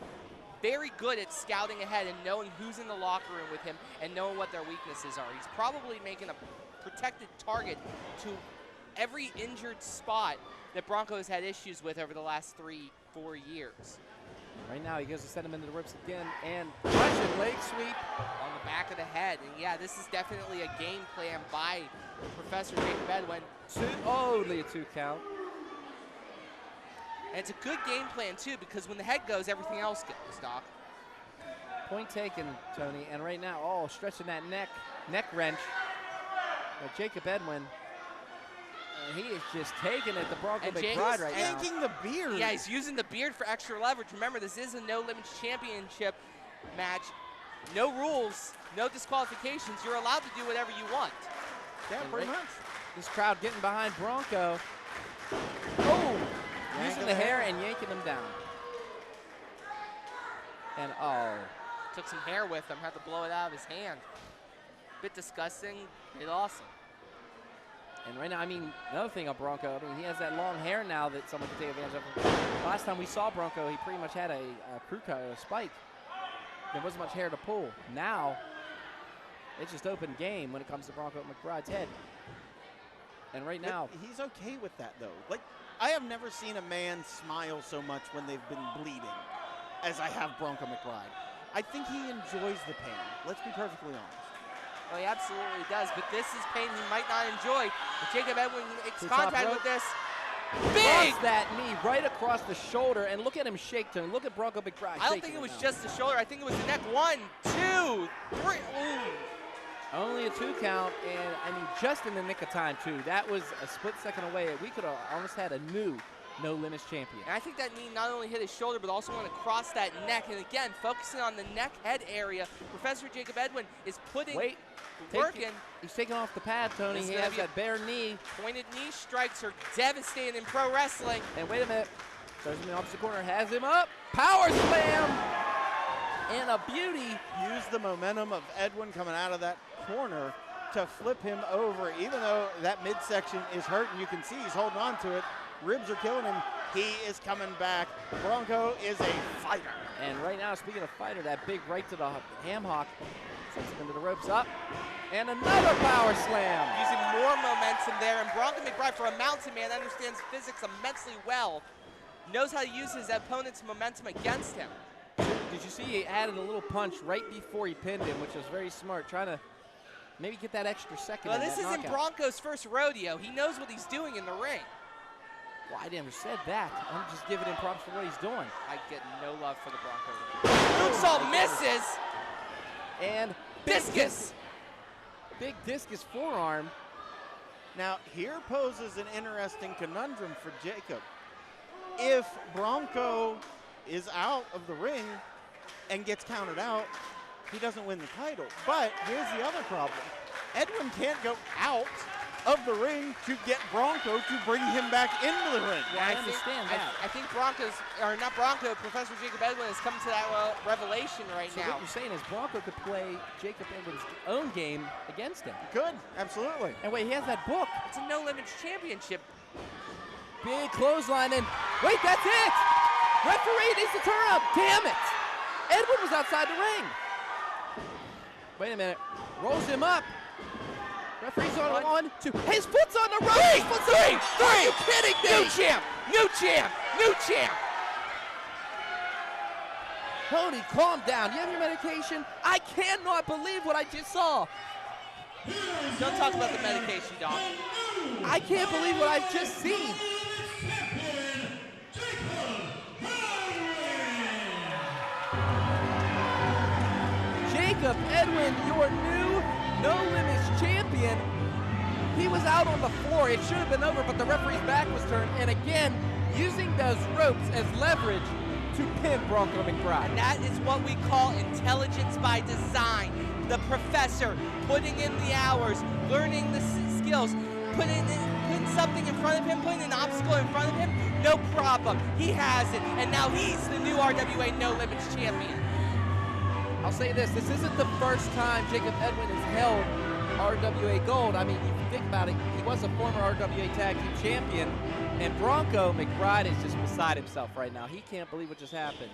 Speaker 3: very good at scouting ahead and knowing who's in the locker room with him and knowing what their weaknesses are. He's probably making a protected target to every injured spot that Bronco has had issues with over the last 3-4 years.
Speaker 1: Right now he goes to send him into the ropes again, and Russian leg sweep
Speaker 3: on the back of the head. And yeah, this is definitely a game plan by Professor Jacob Edwin.
Speaker 1: Only a 2 count.
Speaker 3: And it's a good game plan too, because when the head goes, everything else goes, Doc.
Speaker 1: Point taken, Tony. And right now, stretching that neck wrench. Jacob Edwin. And he is just taking it to Bronco McBride right now.
Speaker 2: Yanking the beard.
Speaker 3: Yeah, he's using the beard for extra leverage. Remember, this is a No Limits Championship match. No rules, no disqualifications. You're allowed to do whatever you want.
Speaker 2: Yeah, pretty much.
Speaker 1: This crowd getting behind Bronco. Oh, using the hair and yanking him down. And
Speaker 3: took some hair with him, had to blow it out of his hand. Bit disgusting, bit awesome.
Speaker 1: And right now, I mean, another thing on Bronco, I mean, he has that long hair now that someone can take advantage of. Last time we saw Bronco, he pretty much had a crew cut, a spike. There wasn't much hair to pull. Now, it's just open game when it comes to Bronco McBride's head. And right now,
Speaker 2: he's okay with that, though. Like, I have never seen a man smile so much when they've been bleeding as I have Bronco McBride. I think he enjoys the pain. Let's be perfectly honest.
Speaker 3: Oh, he absolutely does, but this is pain he might not enjoy. If Jacob Edwin makes contact with this, big!
Speaker 1: Lost that knee right across the shoulder, and look at him shake to him. Look at Bronco McBride.
Speaker 3: I don't think it was just the shoulder. I think it was the neck. 1, 2, 3. Ooh.
Speaker 1: Only a 2 count, and I mean, just in the nick of time, too. That was a split second away. We could have almost had a new No Limits champion.
Speaker 3: And I think that knee not only hit his shoulder, but also went across that neck. And again, focusing on the neck head area, Professor Jacob Edwin is putting, working.
Speaker 1: He's taking off the pad, Tony. He has that bare knee.
Speaker 3: Pointed knee strikes are devastating in pro wrestling.
Speaker 1: And wait a minute. Throws him in the opposite corner, has him up. Power slam! And a beauty.
Speaker 2: Use the momentum of Edwin coming out of that corner to flip him over, even though that midsection is hurt, and you can see he's holding on to it. Ribs are killing him. He is coming back. Bronco is a fighter.
Speaker 1: And right now, speaking of fighter, that big right to the ham hock sends him into the ropes up. And another power slam.
Speaker 3: Using more momentum there. And Bronco McBride, for a mountain man, understands physics immensely well. Knows how to use his opponent's momentum against him.
Speaker 1: Did you see he added a little punch right before he pinned him, which was very smart, trying to maybe get that extra second.
Speaker 3: Well, this isn't Bronco's first rodeo. He knows what he's doing in the ring.
Speaker 1: Well, I never said that. I'm just giving him props for what he's doing.
Speaker 3: I get no love for the Bronco. Moonsault misses.
Speaker 1: And
Speaker 3: discus.
Speaker 1: Big discus forearm.
Speaker 2: Now, here poses an interesting conundrum for Jacob. If Bronco is out of the ring and gets counted out, he doesn't win the title. But here's the other problem. Edwin can't go out of the ring to get Bronco to bring him back into the ring.
Speaker 1: Yeah, I understand that.
Speaker 3: I think Professor Jacob Edwin has come to that revelation right
Speaker 1: So
Speaker 3: now.
Speaker 1: what you're saying is Bronco could play Jacob Edwin's own game against him.
Speaker 2: Good, absolutely.
Speaker 1: And wait, he has that book.
Speaker 3: It's a no limits championship.
Speaker 1: Big clothesline, and wait, that's it! Referee needs to turn up. Damn it! Edwin was outside the ring. Wait a minute. Rolls him up. Referee's on 1, 2. His foot's on the rope. His foot's on the rope. Are you kidding me?
Speaker 3: New champ! New champ! New champ!
Speaker 1: Tony, calm down. You have your medication? I cannot believe what I just saw.
Speaker 3: Don't talk about the medication, Doc.
Speaker 1: I can't believe what I've just seen. Jacob Edwin, your new No Limits champion. He was out on the floor. It should have been over, but the referee's back was turned. And again, using those ropes as leverage to pin Bronco McBride.
Speaker 3: And that is what we call intelligence by design. The professor putting in the hours, learning the skills, putting something in front of him, putting an obstacle in front of him, no problem. He has it, and now he's the new RWA No Limits champion.
Speaker 1: I'll say this isn't the first time Jacob Edwin has held RWA Gold. I mean, if you think about it, he was a former RWA Tag Team Champion, and Bronco McBride is just beside himself right now. He can't believe what just happened.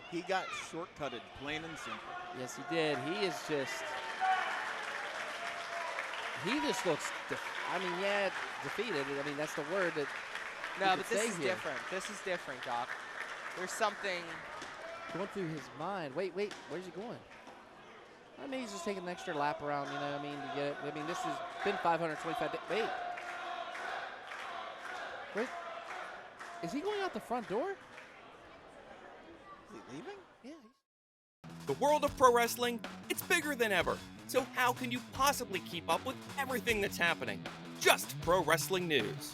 Speaker 2: He got shortcutted, plain and simple.
Speaker 1: Yes, he did. He just looks, defeated. I mean, that's the word that
Speaker 3: No,
Speaker 1: you
Speaker 3: but
Speaker 1: could
Speaker 3: this
Speaker 1: say
Speaker 3: is
Speaker 1: here.
Speaker 3: different. This is different, Doc. There's something.
Speaker 1: Going through his mind. Wait, where's he going? I mean, he's just taking an extra lap around, you know what I mean, to get it. I mean, this has been 525 days. Wait. Is he going out the front door?
Speaker 2: Is he leaving?
Speaker 1: Yeah.
Speaker 5: The world of pro wrestling, it's bigger than ever. So how can you possibly keep up with everything that's happening? Just pro wrestling news.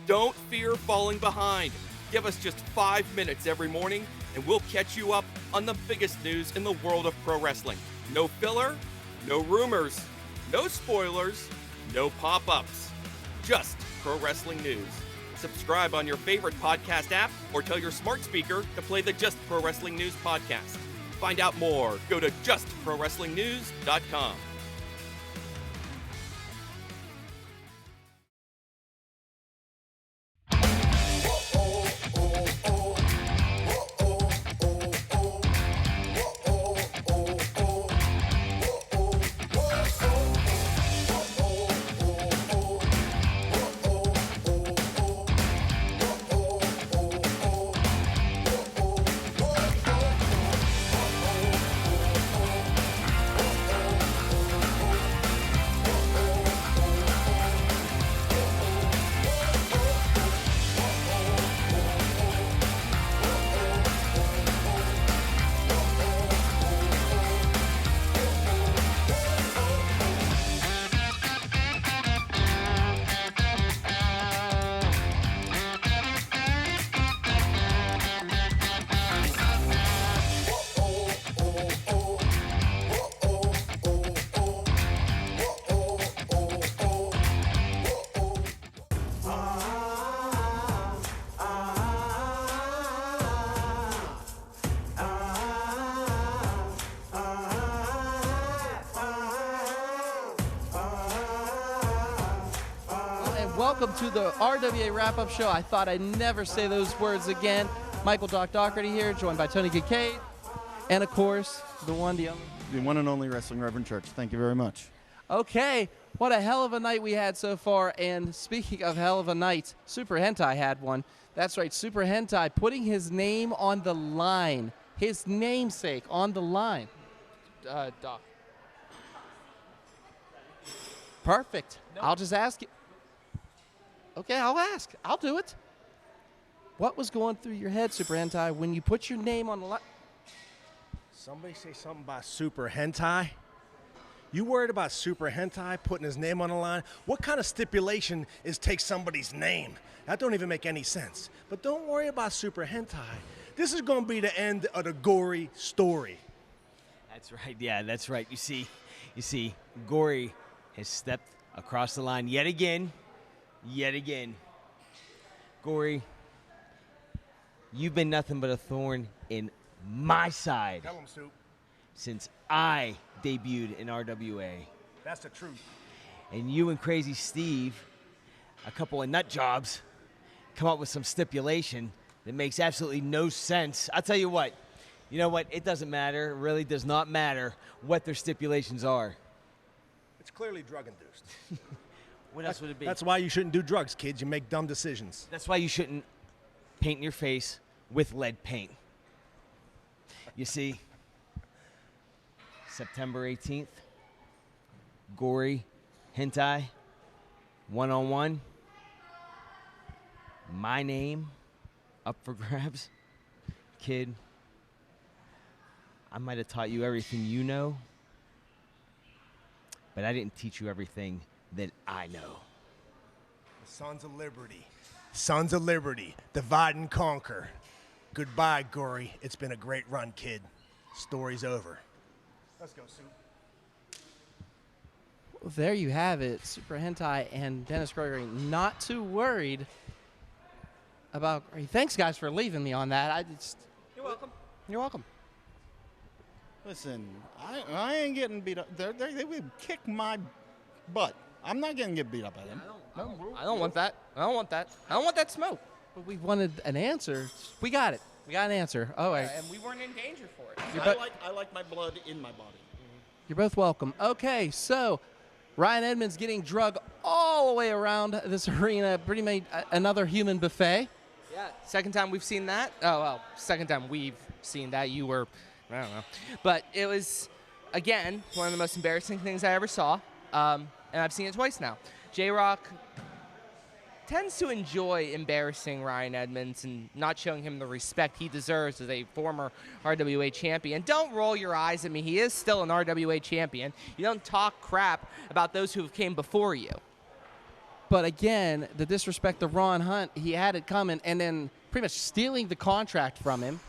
Speaker 5: Don't fear falling behind. Give us just 5 minutes every morning and we'll catch you up on the biggest news in the world of pro wrestling. No filler, no rumors, no spoilers, no pop-ups. Just pro wrestling news. Subscribe on your favorite podcast app or tell your smart speaker to play the Just Pro Wrestling News podcast. Find out more. Go to justprowrestlingnews.com.
Speaker 1: Welcome to the RWA Wrap Up Show. I thought I'd never say those words again. Michael Doc Doherty here, joined by Tony Kincaid, and of course, the one
Speaker 2: and only Wrestling Reverend Church. Thank you very much.
Speaker 1: Okay, what a hell of a night we had so far. And speaking of hell of a night, Super Hentai had one. That's right, Super Hentai putting his name on the line, his namesake on the line.
Speaker 3: Doc.
Speaker 1: Perfect. No. I'll just ask you. Okay, I'll ask. I'll do it. What was going through your head, Super Hentai, when you put your name on the line?
Speaker 6: Somebody say something about Super Hentai? You worried about Super Hentai putting his name on the line? What kind of stipulation is take somebody's name? That don't even make any sense. But don't worry about Super Hentai. This is going to be the end of the gory story.
Speaker 7: That's right. Yeah, that's right. You see, Gory has stepped across the line yet again. Gory, you've been nothing but a thorn in my side
Speaker 6: Tell him, Soup.
Speaker 7: since I debuted in RWA.
Speaker 6: That's the truth.
Speaker 7: And you and Crazy Steve, a couple of nut jobs, come up with some stipulation that makes absolutely no sense. I'll tell you what. You know what? It doesn't matter. It really does not matter what their stipulations are.
Speaker 6: It's clearly drug-induced.
Speaker 7: What else would it be?
Speaker 6: That's why you shouldn't do drugs, kids. You make dumb decisions.
Speaker 7: That's why you shouldn't paint your face with lead paint. You see, September 18th, Gory, Hentai, one-on-one. My name up for grabs. Kid, I might have taught you everything you know, but I didn't teach you everything that I know.
Speaker 6: The Sons of Liberty. Sons of Liberty. Divide and conquer. Goodbye, Gory. It's been a great run, kid. Story's over. Let's go, Soup.
Speaker 1: Well, there you have it. Super Hentai and Dennis Gregory not too worried about. Thanks, guys, for leaving me on that.
Speaker 3: You're welcome.
Speaker 1: You're welcome.
Speaker 2: Listen, I ain't getting beat up. They would kick my butt. I'm not going to get beat up by them.
Speaker 3: I don't want that. I don't want that smoke.
Speaker 1: But we wanted an answer. We got it. We got an answer. Oh, wait.
Speaker 3: And we weren't in danger for it.
Speaker 2: I like my blood in my body.
Speaker 1: You're both welcome. Okay, so Ryan Edmonds getting drugged all the way around this arena. Pretty much another human buffet.
Speaker 3: Yeah, second time we've seen that. Oh, well, second time we've seen that. You were, I don't know. But it was, again, one of the most embarrassing things I ever saw. And I've seen it twice now. J-Rock tends to enjoy embarrassing Ryan Edmonds and not showing him the respect he deserves as a former RWA champion. Don't roll your eyes at me. He is still an RWA champion. You don't talk crap about those who have came before you.
Speaker 1: But again, the disrespect of Ron Hunt, he had it coming, and then pretty much stealing the contract from him.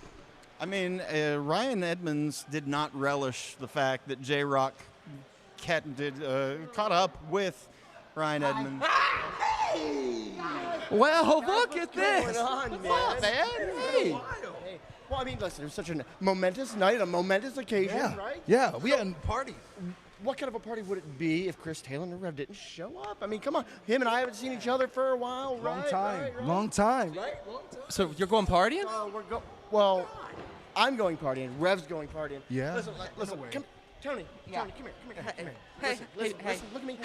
Speaker 2: I mean, Ryan Edmonds did not relish the fact that J-Rock caught up with Ryan Edmonds.
Speaker 1: Well, look at this.
Speaker 8: What's going on,
Speaker 1: What's up, man? Hey.
Speaker 8: Well, I mean, listen, it was such a momentous night, a momentous occasion, right?
Speaker 9: Yeah, we had a party.
Speaker 8: What kind of a party would it be if Chris Taylor and Rev didn't show up? I mean, come on. Him and I haven't seen each other for a while, right?
Speaker 9: Long time.
Speaker 8: Right?
Speaker 1: So you're going partying?
Speaker 8: Well, I'm going partying. Rev's going partying.
Speaker 9: Yeah.
Speaker 8: Listen. Come, Tony, come here.
Speaker 3: Hey,
Speaker 8: Listen, look at me.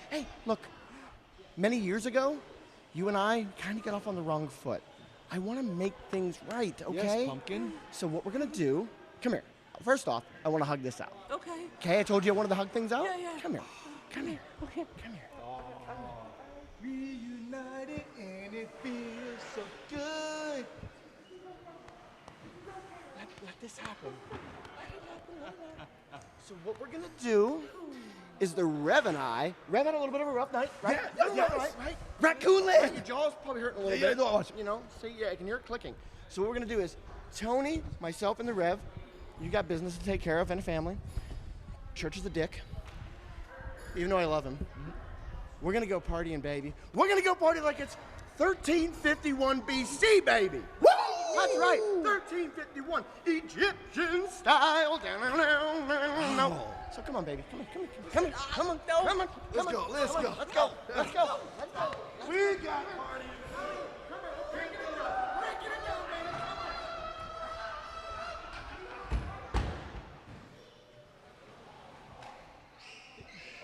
Speaker 8: Hey, look. Many years ago, you and I kind of got off on the wrong foot. I want to make things right, okay?
Speaker 9: Yes, pumpkin.
Speaker 8: So what we're going to do, come here. First off, I want to hug this out.
Speaker 3: Okay.
Speaker 8: Okay, I told you I wanted to hug things out?
Speaker 3: Yeah.
Speaker 8: Come here. Okay. Come here.
Speaker 9: Reunited and it feels so good.
Speaker 8: Let this happen. So what we're going to do is the Rev and I. Rev had a little bit of a rough night, right? Right?
Speaker 9: Raccoon
Speaker 8: Right,
Speaker 9: Land.
Speaker 8: your jaw's probably hurting a little
Speaker 9: Yeah,
Speaker 8: bit.
Speaker 9: no, watch it.
Speaker 8: You know, see, I can hear it clicking. So what we're going to do is Tony, myself, and the Rev, you got business to take care of and a family. Church is a dick, even though I love him. We're going to go partying, baby. We're going to go party like it's 1351 BC, baby. Woo! That's right, 1351, Egyptian style. So come on, baby. Come on.
Speaker 9: Let's go.
Speaker 8: Let's go.
Speaker 9: We got party.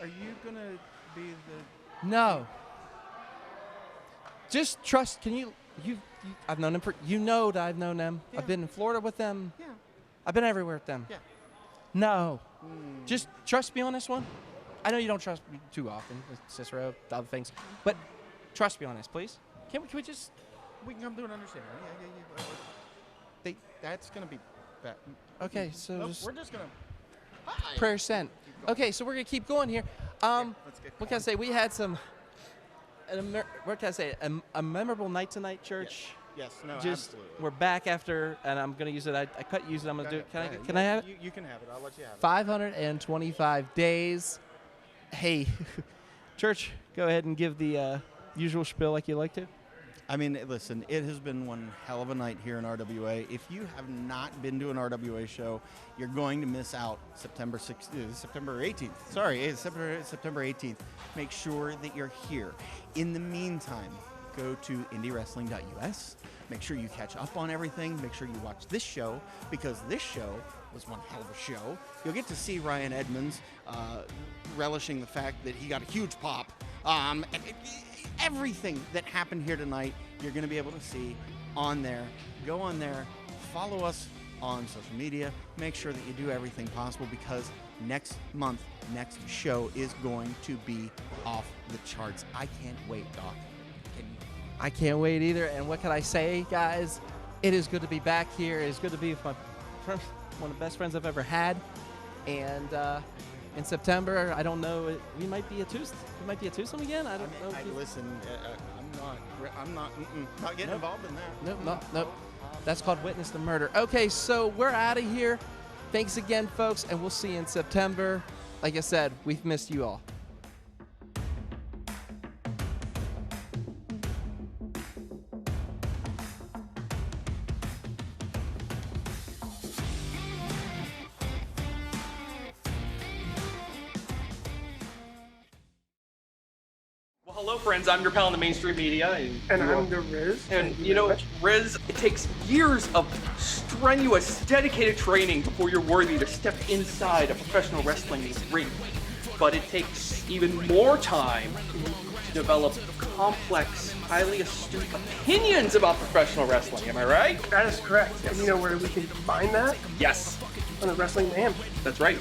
Speaker 2: Are you going to be the...
Speaker 1: No. Just trust. I've known them you know that I've known them.
Speaker 2: Yeah.
Speaker 1: I've been in Florida with them.
Speaker 2: Yeah.
Speaker 1: I've been everywhere with them.
Speaker 2: Yeah.
Speaker 1: No. Just trust me on this one. I know you don't trust me too often, with Cicero, the other things, but trust me on this, please. Can we just?
Speaker 2: We can come to an understanding. Yeah. That's going to be bad.
Speaker 1: Okay, so
Speaker 2: Nope,
Speaker 1: just
Speaker 2: we're just going to...
Speaker 1: prayer sent. Okay, so we're gonna keep going here.
Speaker 2: let's get
Speaker 1: What can I say? We had some. What can I say? A memorable night tonight, church.
Speaker 2: Yes, no,
Speaker 1: Just
Speaker 2: absolutely.
Speaker 1: we're back after, and I'm gonna use it. I cut use it. I'm gonna do it. Can I have it?
Speaker 2: You can have it. I'll let you have it.
Speaker 1: 525 days. Hey, Church, go ahead and give the usual spiel like you like to.
Speaker 2: I mean, listen, it has been one hell of a night here in RWA. If you have not been to an RWA show, you're going to miss out September 18th. Sorry, September 18th. Make sure that you're here. In the meantime, go to IndyWrestling.us. Make sure you catch up on everything. Make sure you watch this show, because this show was one hell of a show. You'll get to see Ryan Edmonds relishing the fact that he got a huge pop. Everything that happened here tonight, you're going to be able to see on there. Go on there, follow us on social media. Make sure that you do everything possible, because next month, next show is going to be off the charts. I can't wait, Doc.
Speaker 1: I can't wait either. And what can I say, guys? It is good to be back here. It is good to be with my friend, one of the best friends I've ever had. And in September, I don't know. We might be a twosome. We might be a twosome again. I don't know.
Speaker 2: Listen, I'm not getting involved in that.
Speaker 1: Nope. That's called witness to murder. Okay, so we're out of here. Thanks again, folks, and we'll see you in September. Like I said, we've missed you all.
Speaker 5: Hello, friends. I'm your pal in the mainstream media.
Speaker 10: And I'm the Riz.
Speaker 5: And you know, Riz, it takes years of strenuous, dedicated training before you're worthy to step inside a professional wrestling ring. But it takes even more time to develop complex, highly astute opinions about professional wrestling. Am I right?
Speaker 10: That is correct. And you know where we can find that?
Speaker 5: Yes.
Speaker 10: On the Wrestling Mayhem.
Speaker 5: That's right.